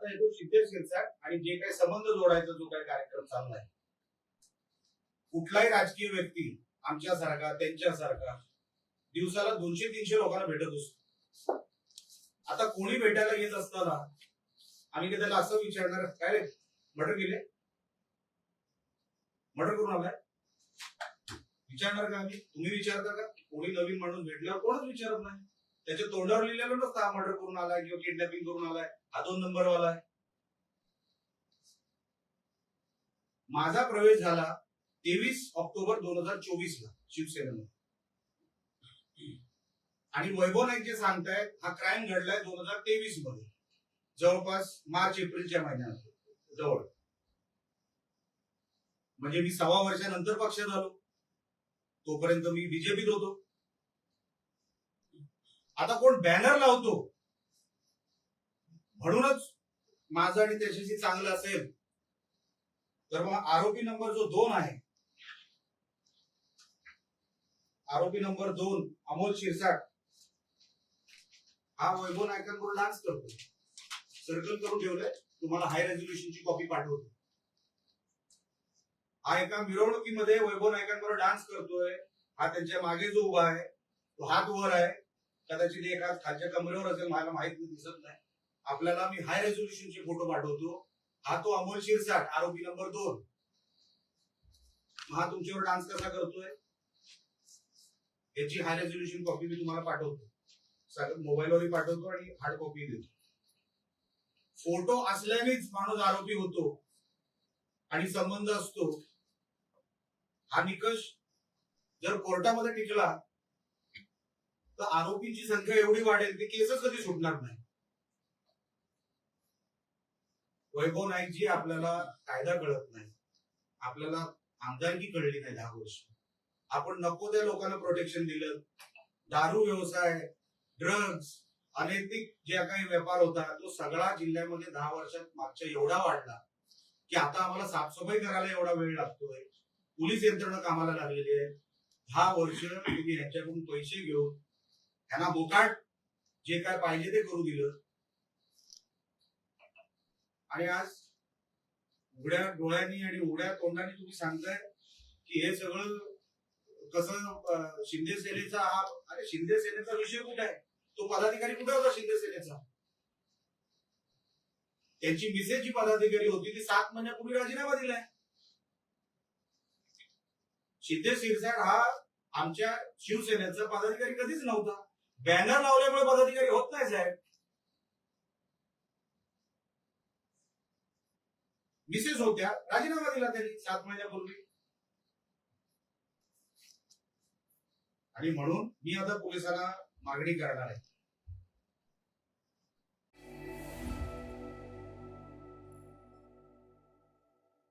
आता येतो शिंदे शिरसाट आणि जे काही संबंध जोडायचा जो काही कार्यक्रम चाललाय, कुठलाही राजकीय व्यक्ती आमच्यासारखा त्यांच्यासारखा दिवसाला 200-300 लोकांना भेटत असतो. आता कोणी भेटायला येत असताना आम्ही त्याला असं विचारणार, काय रे मर्डर केले, मर्डर करून आलाय, विचारणार का आम्ही? तुम्ही विचारता का? कोणी नवीन माणूस भेटल्यावर कोणच विचारत नाही. त्याच्या तोंडावर लिहिलेलं नसतं हा मर्डर करून आलाय किंवा किडनॅपिंग करून आलाय, हा 2 नंबरवाला आहे. माझा प्रवेश झाला 23 ऑक्टोबर 2024 ला शिवसेनेमध्ये, आणि वैभव नाईक जे सांगतायत हा क्राईम घडलाय 2023 मध्ये, जवळपास मार्च एप्रिलच्या महिन्यात जवळ. म्हणजे मी 6 वर्षानंतर पक्षात आलो, तोपर्यंत मी बीजेपीत होतो. आता कोण बॅनर लावतो म्हणूनच माझं आणि त्याच्याशी चांगलं असेल, तर मग आरोपी नंबर जो 2 आहे, आरोपी नंबर 2 अमोल शिरसाट, हा वैभव नायकांवर डान्स करतो. सर्कल करून ठेवलंय, तुम्हाला हाय रेझोल्युशनची कॉपी पाठवतो. हा एका मिरवणुकीमध्ये वैभव नायकांवर डान्स करतोय. हा त्यांच्या मागे जो उभा आहे तो हात वर आहे, कदाचित एक हात खालच्या कमरेवर असेल, मला माहित दिसत नाही. आपल्याला मी हाय रेझोल्युशनचे फोटो पाठवतो. हा तो अमोल शिरसाट, आरोपी नंबर 2. हा तुमच्यावर डान्स कसा करतोय याची हाय रेझोल्युशन कॉपी मी तुम्हाला पाठवतो, मोबाईलवरही पाठवतो आणि हार्ड कॉपी देतो. फोटो असल्यानेच माणूस आरोपी होतो आणि संबंध असतो, हा निकष जर कोर्टामध्ये टिकला तर आरोपींची संख्या एवढी वाढेल की केसच कधी सुटणार नाही. वैभव नाईकजी, आपल्याला कायदा कळत नाही, आपल्याला आमदारकी कळली नाही 10 वर्ष. आपण नको त्या लोकांना प्रोटेक्शन दिलं. दारू व्यवसाय, ड्रग्ज, अनैतिक जे काही व्यापार होता तो सगळा जिल्ह्यामध्ये 10 वर्षात मागच्या एवढा वाढला की आता आम्हाला साफसफाई करायला एवढा वेळ लागतोय. पोलीस यंत्रणा कामाला लागलेली आहे. 10 वर्ष तुम्ही ह्यांच्याकडून पैसे घेऊन त्यांना बोकाट जे काय पाहिजे ते करू दिलं, आणि आज उघड्या डोळ्यांनी आणि उघड्या तोंडाने तुम्ही सांगताय की हे सगळं कसं शिंदे सेनेचा. अरे शिंदे सेनेचा विषय कुठे आहे? तो पदाधिकारी कुठे होता शिंदे सेनेचा? त्यांची मिसेस जी पदाधिकारी होती ती 7 महिन्यापूर्वी राजीनामा दिलाय. शिंदे शिरसाट हा आमच्या शिवसेनेचा पदाधिकारी कधीच नव्हता. बॅनर लावल्यामुळे पदाधिकारी होत नाही साहेब. मिसेस होत्या, राजीनामा दिला त्यांनी 7 महिन्यापूर्वी. आणि म्हणून मी आता पोलिसांना मागणी करणार आहे